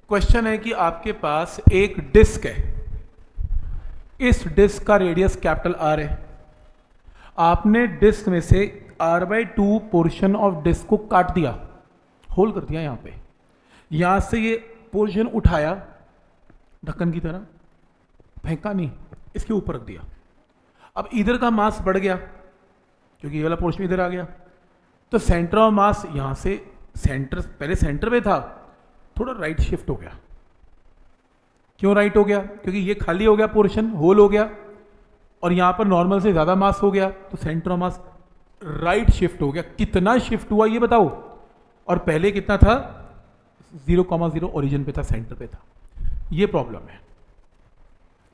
Question है कि आपके पास एक डिस्क है, इस डिस्क का रेडियस कैपिटल आर है। आपने डिस्क में से r/2 पोर्शन ऑफ डिस्क को काट दिया, होल कर दिया यहां पे, यहां से ये पोर्शन उठाया ढक्कन की तरह, फेंका नहीं, इसके ऊपर रख दिया। अब इधर का मास बढ़ गया क्योंकि ये वाला पोर्शन इधर आ गया, तो सेंटर ऑफ मास यहां से सेंटर, पहले सेंटर में था, थोड़ा राइट शिफ्ट हो गया। क्यों राइट हो गया? क्योंकि ये खाली हो गया, पोर्शन होल हो गया, और यहां पर नॉर्मल से ज्यादा मास हो गया, तो centre of mass right shift हो गया। कितना शिफ्ट हुआ ये बताओ? और पहले कितना था? 0,0 ओरिजिन पे था, सेंटर पे था। ये प्रॉब्लम है।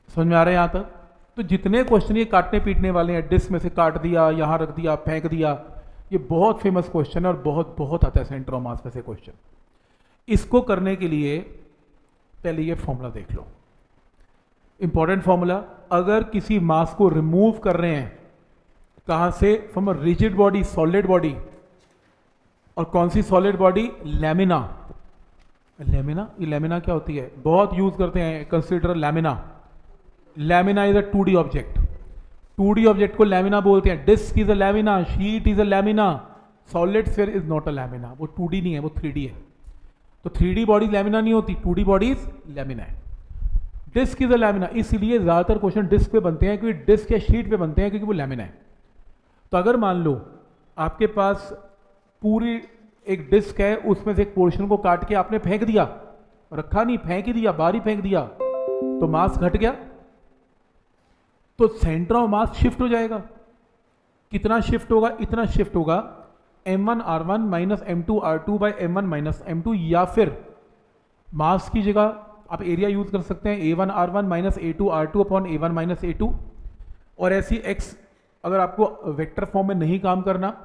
समझ में आ रहा है यहां तक? तो जितने क्वेश्चन ये काटने पीटने वाले हैं, डिस्क में से काट दिया, यहां रख दिया, फेंक दिया, ये बहुत फेमस क्वेश्चन है और बहुत बहुत आता है सेंटर ऑफ मास में से क्वेश्चन। इसको करने के लिए पहले ये फॉर्मूला देख लो, इंपॉर्टेंट फॉर्मूला। अगर किसी मास को रिमूव कर रहे हैं, कहां से? From a rigid body, solid body. और कौन सी सॉलिड बॉडी? लैमिना। लैमिना, ये लैमिना क्या होती है? बहुत यूज करते हैं, consider lamina. Lamina is a 2D object. 2D object को लैमिना बोलते हैं। Disc is a lamina, sheet is a lamina, solid sphere is not a lamina. वो 2D नहीं है, वो 3D है। तो 3D बॉडी लैमिना नहीं होती, 2D बॉडीज लैमिना है। डिस्क इज अ लैमिना, इसलिए ज्यादातर क्वेश्चन डिस्क पे बनते हैं, क्योंकि डिस्क या शीट पे बनते हैं, क्योंकि वो लैमिना है। तो अगर मान लो आपके पास पूरी एक डिस्क है, उसमें से एक पोर्शन को काट के आपने फेंक दिया, रखा नहीं, फेंक ही दिया, बाहर ही फेंक दिया, तो मास घट गया, तो सेंटर ऑफ मास शिफ्ट हो जाएगा। कितना शिफ्ट होगा? इतना शिफ्ट होगा, m1r1 minus m2r2 by m1 minus m2, या फिर मास की जगह आप एरिया यूज कर सकते हैं, a1r1 minus a2r2 upon a1 minus a2। और ऐसी x, अगर आपको वेक्टर फॉर्म में नहीं काम करना,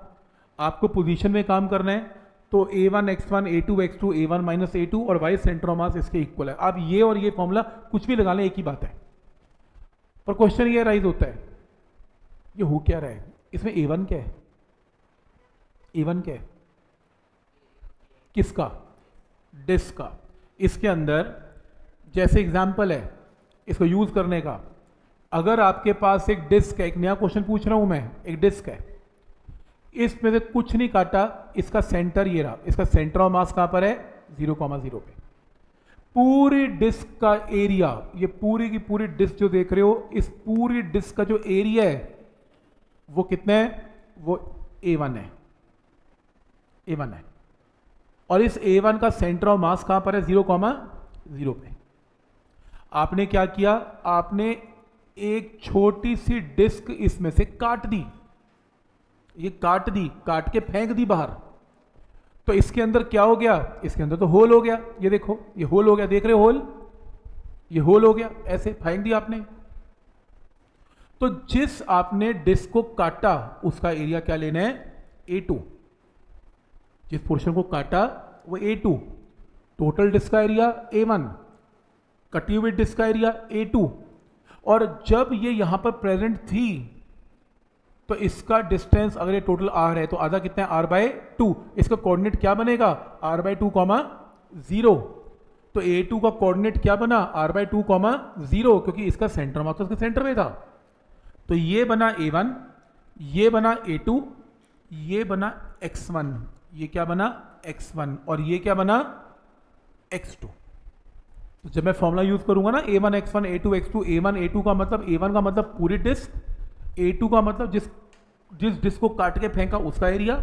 आपको पोजीशन में काम करना है, तो a1 x1 a2 x2 a1 minus a2, और y सेंटर ऑफ मास इसके इक्वल है। आप ये और ये फॉर्मूला कुछ भी लगा लें, एक ही बात है। पर क्वेश्चन ये राइज होता है, ये हो क्या रहा है इसमें? a1 क्या है? a1 क्या है? किसका? डिस्क का। इसके अंदर जैसे एग्जाम्पल है इसको यूज करने का, अगर आपके पास एक डिस्क है, एक नया क्वेश्चन पूछ रहा हूं मैं, एक डिस्क है, इसमें से कुछ नहीं काटा, इसका सेंटर ये रहा, इसका सेंटर ऑफ मास कहां पर है? 0,0 पे। पूरी डिस्क का एरिया, ये पूरी की पूरी डिस्क जो देख रहे हो, इस पूरी डिस्क का जो एरिया है वो कितना है? वो a1 है, a1 है। और इस a1 का सेंटर ऑफ मास कहां पर है? 0,0 पे। आपने क्या किया? आपने एक छोटी सी डिस्क इसमें से काट दी, ये काट दी, काट के फेंक दी बाहर, तो इसके अंदर क्या हो गया? इसके अंदर तो होल हो गया। ये देखो, ये होल हो गया, देख रहे हो होल? ये होल हो गया, ऐसे फेंक दिया आपने। तो जिस आपने डिस्क को काटा उसका एरिया क्या लेना है? a2। जिस पोर्शन को काटा वो a2, टोटल डिस्क का एरिया a1, कटी हुई डिस्क का एरिया a2। और जब ये यहां पर प्रेजेंट थी, तो इसका डिस्टेंस, अगर ये टोटल r है, तो आधा कितना है? r/2। इसका कोऑर्डिनेट क्या बनेगा? r/2, 0। तो a2 का कोऑर्डिनेट क्या बना? r/2, 0, क्योंकि इसका सेंटर मास तो इसके सेंटर में था। तो ये बना a1, ये बना a2, ये बना x1, ये क्या बना? x1, और ये क्या बना? x2। तो जब मैं फॉर्मूला यूज करूंगा ना, a1 x1 a2 x2, a1 a2 का मतलब, a1 का मतलब पूरी डिस्क, a2 का मतलब जिस डिस्क को काट के फेंका उसका एरिया,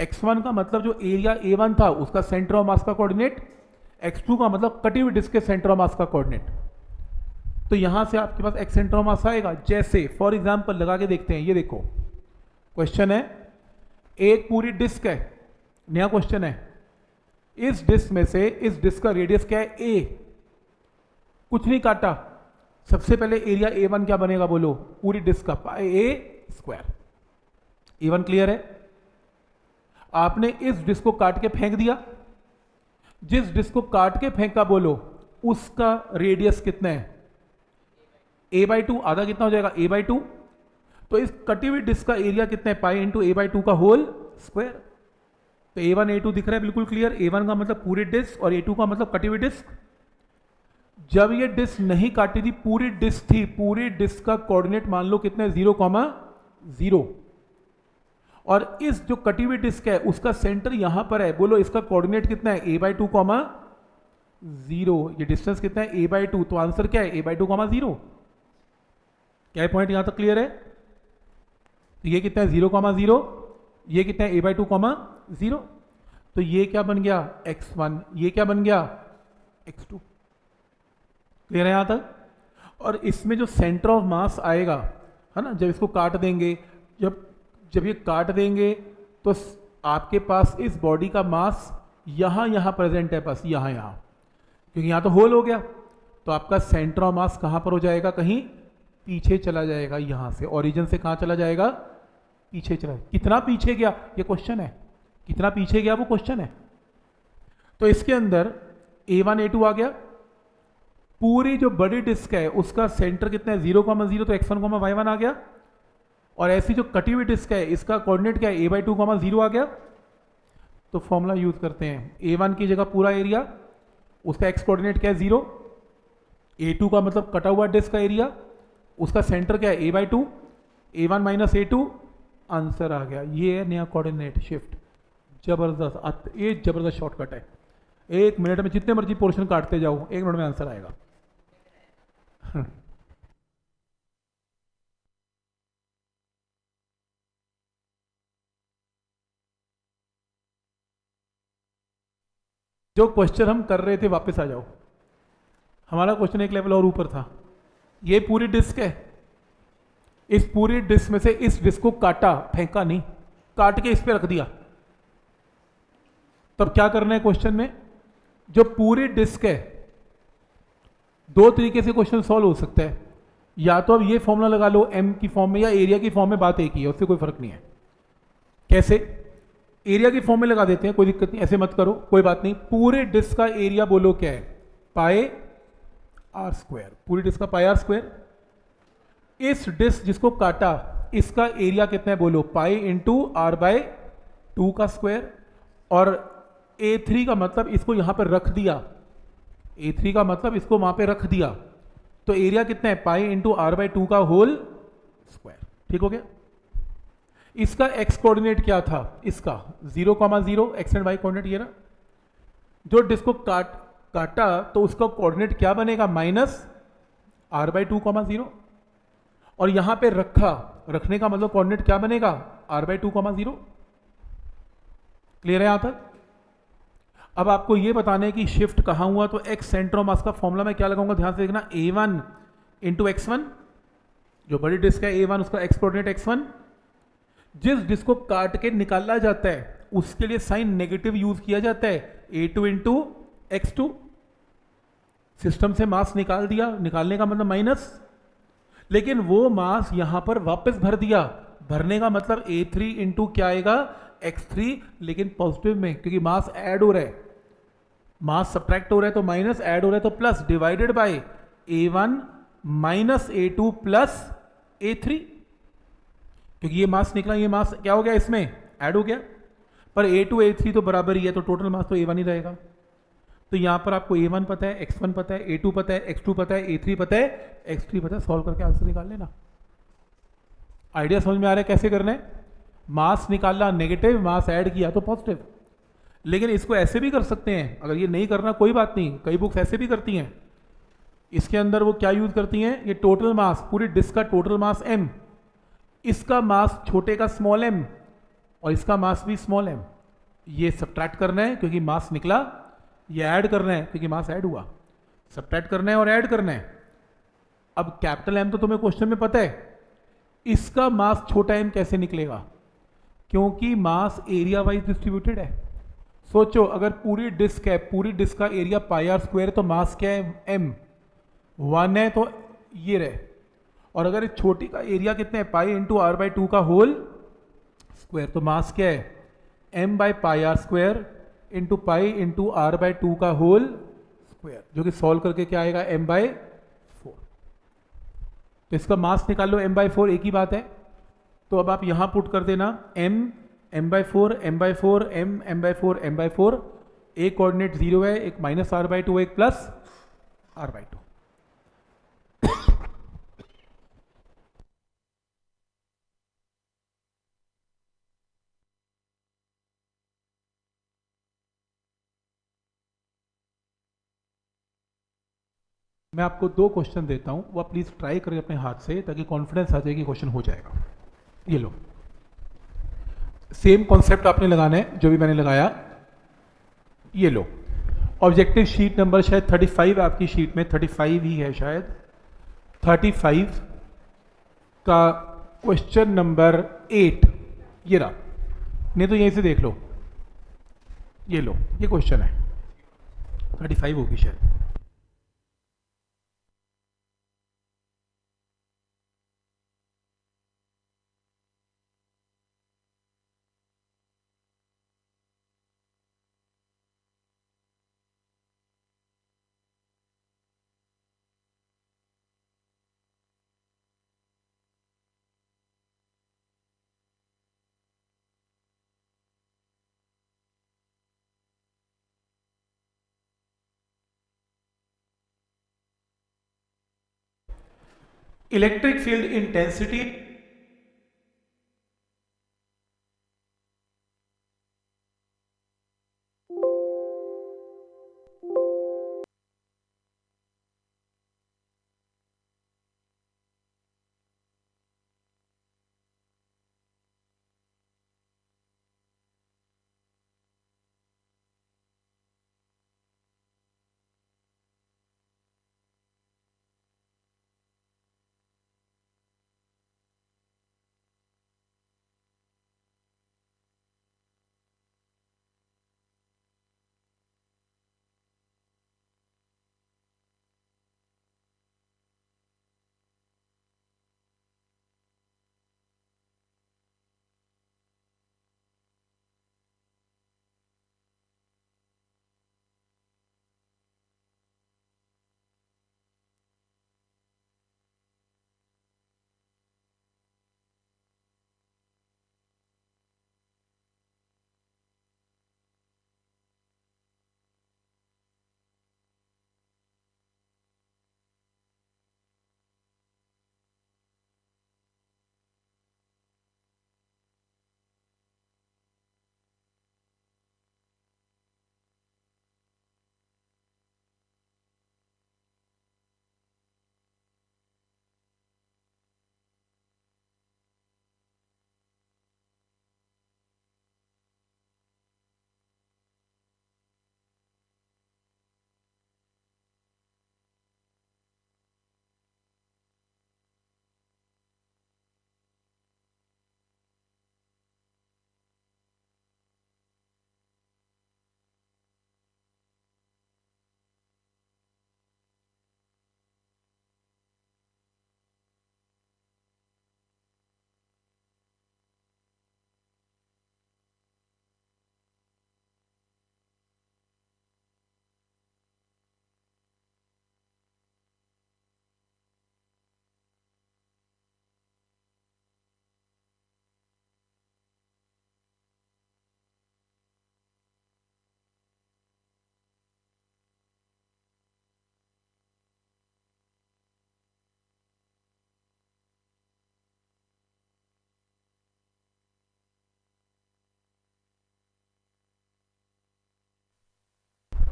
x1 का मतलब जो एरिया a1 था उसका सेंटर ऑफ मास का कोऑर्डिनेट, x2 का मतलब कटी हुई डिस्क के सेंटर ऑफ मास का कोऑर्डिनेट। तो यहां से आपके पास x सेंटर ऑफ मास आएगा। जैसे फॉर एग्जांपल लगा के देखते हैं, ये देखो क्वेश्चन है, एक पूरी डिस्क है, नया क्वेश्चन है, इस डिस्क में से, इस डिस्क का रेडियस क्या है? a, कुछ नहीं काटा, सबसे पहले एरिया a1 क्या बनेगा बोलो? पूरी डिस्क का a²। a1 क्लियर है? आपने इस डिस्क को काट के फेंक दिया, जिस डिस्क को काट के फेंका बोलो उसका रेडियस कितना है? a/2, आधा कितना हो जाएगा? a/2। तो इस कटी हुई डिस्क का एरिया कितना है? पाई इंटू a/2 का होल स्क्वायर। तो A1 A2 दिख रहा है बिल्कुल क्लियर। A1 का मतलब पूरी डिस्क और A2 का मतलब कटी हुई डिस्क। जब ये डिस्क नहीं काटी थी, पूरी डिस्क थी, पूरी डिस्क का कोऑर्डिनेट मान लो कितना है, 0,0। और इस जो कटी हुई डिस्क है उसका सेंटर यहां पर है, बोलो इसका कोऑर्डिनेट कितना है, a/2, 0। ये डिस्टेंस कितना है, a/2। तो आंसर क्या है, a/2, 0। क्या है पॉइंट, यहां तक क्लियर है? तो ये कितना है, 0,0। ये कितना है, a/2, 0। तो ये क्या बन गया, x1। ये क्या बन गया, x2। क्लियर है यहां तक? और इसमें जो सेंटर ऑफ मास आएगा, है ना, जब इसको काट देंगे, जब ये काट देंगे तो आपके पास इस बॉडी का मास यहां प्रेजेंट है, बस यहां, क्योंकि यहां तो होल हो गया। तो आपका सेंटर ऑफ मास कहां पर हो जाएगा, कहीं पीछे चला जाएगा। यहां से ओरिजिन से कहां चला जाएगा, पीछे चला। कितना पीछे गया ये क्वेश्चन है, कितना पीछे गया वो क्वेश्चन है। तो इसके अंदर A1 A2 आ गया। पूरी जो बड़ी डिस्क है उसका सेंटर कितना है, 0,0। तो x1, y1 आ गया। और ऐसी जो कटी हुई डिस्क है इसका कोऑर्डिनेट क्या है, a/2, 0 आ गया। तो फॉर्मूला यूज करते हैं, A1 की जगह पूरा एरिया, उसका x कोऑर्डिनेट क्या है, 0। A2 का मतलब कटा हुआ डिस्क का एरिया, उसका सेंटर क्या है, a/2। A1 minus A2, answer आ गया। ये है नया कोऑर्डिनेट शिफ्ट। जबरदस्त, ये जबरदस्त शॉर्टकट है। 1 मिनट में जितने मर्जी पोर्शन काटते जाओ, 1 मिनट में आंसर आएगा। जो क्वेश्चन हम कर रहे थे वापस आ जाओ। हमारा क्वेश्चन एक लेवल और ऊपर था। ये पूरी डिस्क है, इस पूरी डिस्क में से इस डिस्क को काटा, फेंका नहीं, काट के इस पे रख दिया। तब क्या करना है क्वेश्चन में, जो पूरी डिस्क है, दो तरीके से क्वेश्चन सॉल्व हो सकता है। या तो अब ये फॉर्मूला लगा लो m की फॉर्म में, या एरिया की फॉर्म में, बात एक ही है, उससे कोई फर्क नहीं है। कैसे, एरिया की फॉर्म में लगा देते हैं, कोई दिक्कत नहीं, ऐसे मत करो, कोई बात नहीं। पूरे डिस्क का एरिया बोलो क्या है, πr²। पूरी डिस्क का πr²। इस डिस्क जिसको काटा इसका एरिया कितना है, बोलो π × r/2 का स्क्वायर। और A3 का मतलब इसको यहां पर रख दिया, A3 का मतलब इसको वहां पे रख दिया, तो एरिया कितना है, π × r/2 का होल स्क्वायर। ठीक हो गया। इसका x कोऑर्डिनेट क्या था, इसका 0,0, x एंड y कोऑर्डिनेट ये रहा। जो डिस्क को काटा तो उसका कोऑर्डिनेट क्या बनेगा, -r/2, 0। और यहां पे रखा, रखने का मतलब कोऑर्डिनेट क्या बनेगा, r/2, 0। क्लियर है यहां तक? अब आपको यह बताना है कि शिफ्ट कहां हुआ। तो x सेंटर ऑफ मास का फॉर्मूला मैं क्या लगाऊंगा, ध्यान से देखना, A1 × x1। जो बड़ी डिस्क है A1, उसका x कोऑर्डिनेट x1। जिस डिस्क को काट के निकाला जाता है उसके लिए साइन नेगेटिव यूज किया जाता है, A2 × x2। सिस्टम से मास निकाल दिया, निकालने का मतलब माइनस, लेकिन वो मास यहां पर वापस भर दिया। भरने का मतलब A3 × क्या आएगा, x3, लेकिन पॉजिटिव में, क्योंकि मास ऐड हो रहा है, मास सब्ट्रैक्ट हो रहा है तो माइनस, ऐड हो रहा है तो plus, divided by A1 - A2 + A3। क्योंकि ये मास निकला, ये मास क्या हो गया, इसमें ऐड हो गया। पर A2 A3 तो बराबर ही है, तो टोटल मास तो A1 ही रहेगा। तो यहां पर आपको A1 पता है, x1 पता है, A2 पता है, x2 पता है, A3 पता है, x3 पता है। सॉल्व करके आंसर निकाल लेना। आइडिया समझ में आ रहा है कैसे करना है? मास निकालना नेगेटिव, मास ऐड किया तो पॉजिटिव। लेकिन इसको ऐसे भी कर सकते हैं, अगर ये नहीं करना कोई बात नहीं, कई बुक्स ऐसे भी करती हैं। इसके अंदर वो क्या यूज करती हैं, ये टोटल मास, पूरी डिस्क का टोटल मास m, इसका मास छोटे का स्मॉल m, और इसका मास भी स्मॉल m। ये सब्ट्रैक्ट करना है क्योंकि मास निकला, ये ऐड करना है क्योंकि मास ऐड हुआ। सब्ट्रैक्ट करना है और ऐड करना है। अब कैपिटल M तो तुम्हें क्वेश्चन में पता है, इसका मास छोटा m कैसे निकलेगा, क्योंकि मास एरिया वाइज डिस्ट्रीब्यूटेड है। सोचो, अगर पूरी डिस्क है, पूरी डिस्क का एरिया πr², तो मास क्या है, m 1 है, तो ये रहे। और अगर इस छोटी का एरिया कितना है, π × r/2 का होल स्क्वायर, तो मास क्या है, m/πr² × π × r/2 का होल स्क्वायर, जो कि सॉल्व करके क्या आएगा, m/4। तो इसका मास निकाल लो, m/4, एक ही बात है। तो अब आप यहां पुट कर देना, m m/4 m/4 m/4 m/4, एक कोऑर्डिनेट 0 है, एक -r/2 एक प्लस r/2। मैं आपको 2 क्वेश्चन देता हूँ, वो आप प्लीज़ ट्राई करें अपने हाथ से, ताकि कॉन्फिडेंस आ जाए कि क्वेश्चन हो जाएगा। ये लो, सेम कॉन्सेप्ट आपने लगाना है जो भी मैंने लगाया। ये लो, ऑब्जेक्टिव शीट नंबर शायद 35 आपकी शीट में 35 ही है शायद, 35 का क्वेश्चन नंबर 8 ये रहा, नहीं तो यहीं से देख लो। ये लो, ये क्वेश्चन है, 35 होगी शायद। इलेक्ट्रिक फील्ड इंटेंसिटी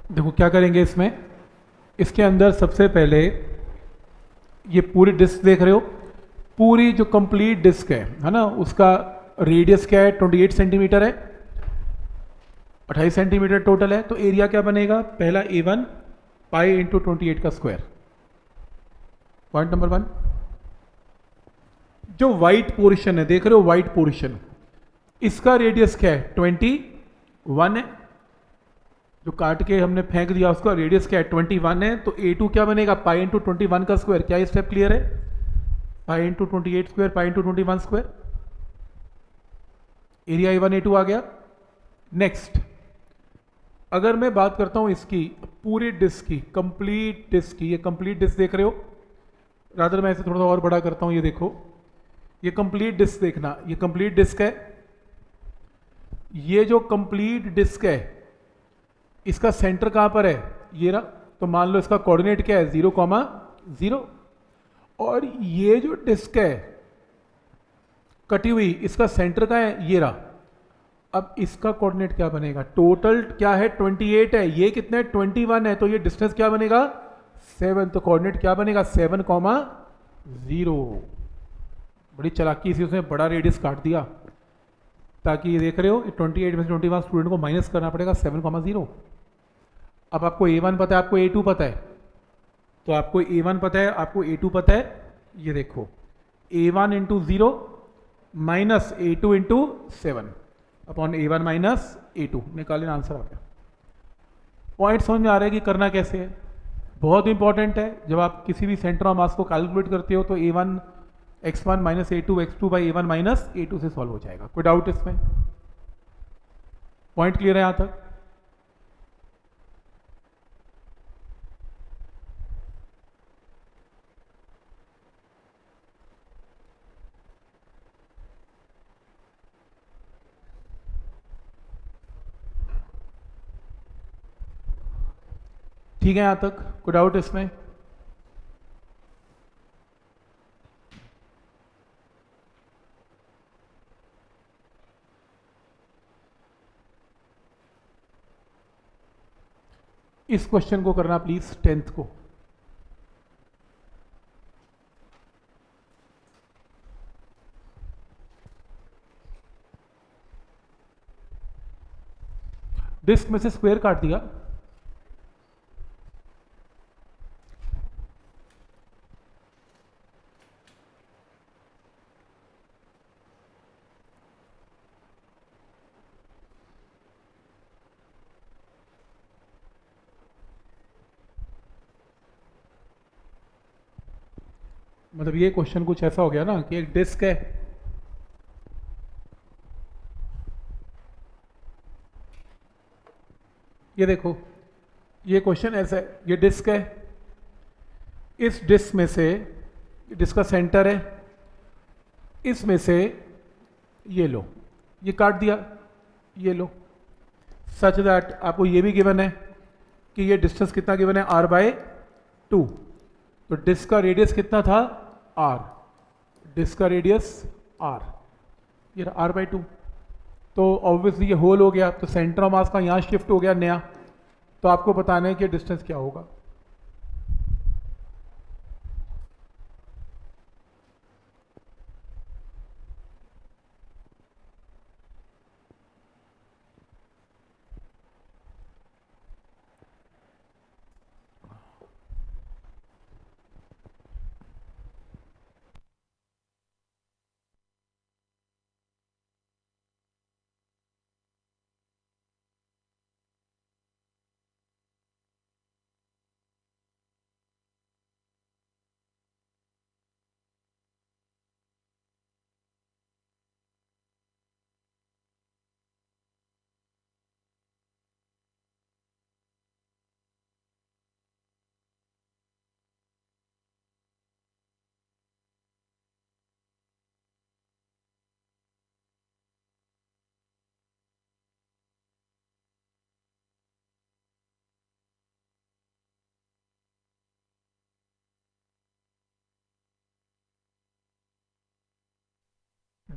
देखो क्या करेंगे इसमें, इसके अंदर सबसे पहले ये पूरी डिस्क देख रहे हो, पूरी जो कंप्लीट डिस्क है ना, उसका रेडियस क्या है 28 सेंटीमीटर है, 28 सेंटीमीटर टोटल है। तो एरिया क्या बनेगा, पहला A1 पाई इंटू 28 का स्क्वायर, पॉइंट नंबर 1। जो वाइट पोर्शन है देख रहे हो, वाइट पोर्शन, इसका रेडियस क्या है 21 है, जो काट के हमने फेंक दिया उसका रेडियस क्या है 21 है। तो A2 क्या बनेगा, पाई इंटू 21 का स्क्वायर। क्या ये स्टेप क्लियर है, pi into 28 square pi into 21 square, area A1 A2 आ गया। नेक्स्ट, अगर मैं बात करता हूं इसकी पूरी डिस्क की, कंप्लीट डिस्क की, ये कंप्लीट डिस्क देख रहे हो, रादर मैं इसे थोड़ा सा और बड़ा करता हूं, ये देखो, ये कंप्लीट डिस्क देखना, ये कंप्लीट डिस्क है। ये जो कंप्लीट डिस्क है इसका सेंटर कहां पर है, ये रहा। तो मान लो इसका कोऑर्डिनेट क्या है, 0,0। और ये जो डिस्क है कटी हुई, इसका सेंटर कहां है, ये रहा। अब इसका कोऑर्डिनेट क्या बनेगा, टोटल क्या है 28 है, ये कितना है 21 है, तो ये डिस्टेंस क्या बनेगा 7। तो कोऑर्डिनेट क्या बनेगा 7,0। बड़ी चालाकी से उसने बड़ा रेडियस काट दिया, ताकि ये देख रहे हो 28 में से 21 स्टूडेंट को माइनस करना पड़ेगा 7,0। अब आपको A1 पता है, आपको A2 पता है, तो आपको A1 पता है, आपको A2 पता है। ये देखो A1 into 0 minus A2 into 7 upon A1 minus A2, निकालें आंसर आ गया। पॉइंट समझ में आ रहा है कि करना कैसे है, बहुत इंपॉर्टेंट है। जब आप किसी भी सेंटर ऑफ मास को कैलकुलेट करते हो तो A1 x1 minus A2 x2 by A1 minus A2 से सॉल्व हो जाएगा। कोई डाउट इसमें, पॉइंट क्लियर है यहां तक। ठीक है यहां तक, कोई डाउट इसमें। इस क्वेश्चन को करना प्लीज 10th को। डिस्क में से स्क्वायर काट दिया, मतलब ये क्वेश्चन कुछ ऐसा हो गया ना कि एक डिस्क है, ये देखो ये क्वेश्चन ऐसा है, ये डिस्क है, इस डिस्क में से, डिस्क का सेंटर है, इसमें से ये लो, ये काट दिया, ये लो, सच दैट आपको ये भी गिवन है कि ये डिस्टेंस कितना गिवन है r/2। तो डिस्क का रेडियस कितना था r, डिस्क का रेडियस r, ये r/2। तो ऑब्वियसली ये होल हो गया, तो सेंटर ऑफ मास का यहाँ शिफ्ट हो गया नया। तो आपको बताना है कि डिस्टेंस क्या होगा।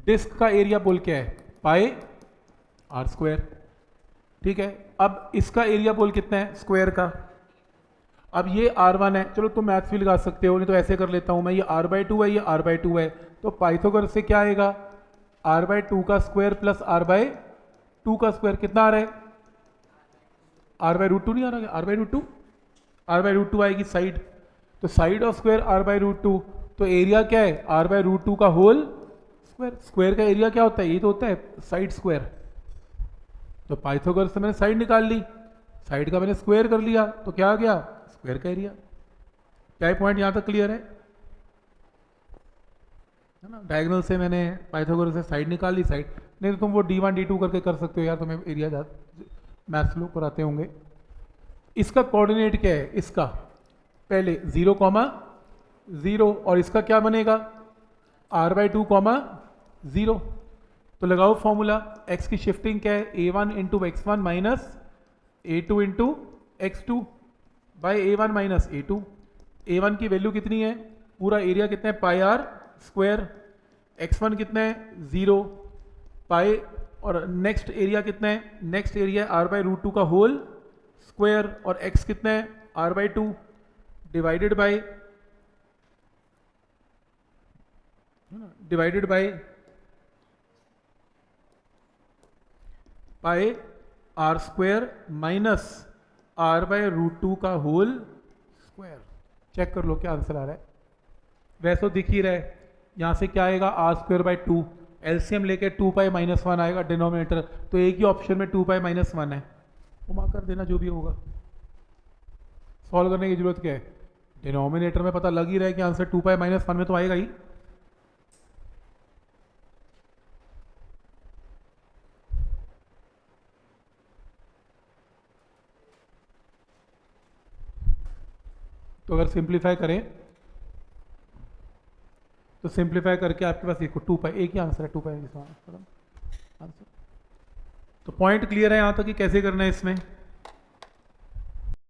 डिस्क का एरिया बोल क्या है, πr²। ठीक है, अब इसका एरिया बोल कितना है स्क्वायर का। अब ये r1 है, चलो तुम मैथ्स भी लगा सकते हो, नहीं तो ऐसे कर लेता हूं मैं, ये r/2 है, ये r/2 है, तो पाइथागोरस से क्या आएगा r/2 का स्क्वायर प्लस r/2 का स्क्वायर कितना आ रहा है, r/√2 नहीं आ रहा, r/√2 आएगी साइड, तो साइड ऑफ स्क्वायर r/√2, तो एरिया क्या है r/√2 का होल स्क्वायर। स्क्वायर का एरिया क्या होता है, ये तो होता है साइड स्क्वायर। तो पाइथागोरस से मैंने साइड निकाल ली, साइड का मैंने स्क्वायर कर लिया, तो क्या आ गया स्क्वायर का एरिया। क्या पॉइंट यहां तक क्लियर है ना। डायगोनल से मैंने पाइथागोरस से साइड निकाल ली, साइड नहीं तो तुम वो d1 d2 करके कर सकते हो यार, तुम्हें एरिया मैथ्स लोग कराते होंगे। इसका कोऑर्डिनेट क्या है, इसका पहले 0,0 और इसका क्या बनेगा r/2, 0। तो लगाओ फॉर्मूला, x की शिफ्टिंग क्या है, a1 into x one minus a2 into x two by a1 minus a2। a1 की वैल्यू कितनी है, पूरा एरिया कितना है पाई आर स्क्वायर, x1 कितना है 0 पाई, और नेक्स्ट एरिया कितना है, नेक्स्ट एरिया है r बाई रूट टू का होल स्क्वायर, और x कितना है r by two divided by pi r square minus r by root two का होल स्क्वायर। चेक कर लो क्या आंसर आ रहा है, वैसे तो दिख ही रहा है, यहाँ से क्या आएगा r square by two, LCM लेके 2 पाई माइनस वन आएगा डिनोमिनेटर, तो एक ही ऑप्शन में 2 पाई माइनस वन है, घुमा कर देना जो भी होगा। सॉल्व करने की जरूरत क्या है, डिनोमिनेटर में पता लग ही रहा है कि आंसर 2 पाई माइनस वन में तो आएगा ही। तो अगर सिंप्लीफाई करें तो सिंप्लीफाई करके आपके पास देखो 2 पाई, एक ही आंसर है 2 पाई आंसर। तो पॉइंट क्लियर है यहाँ तक कि कैसे करना है इसमें।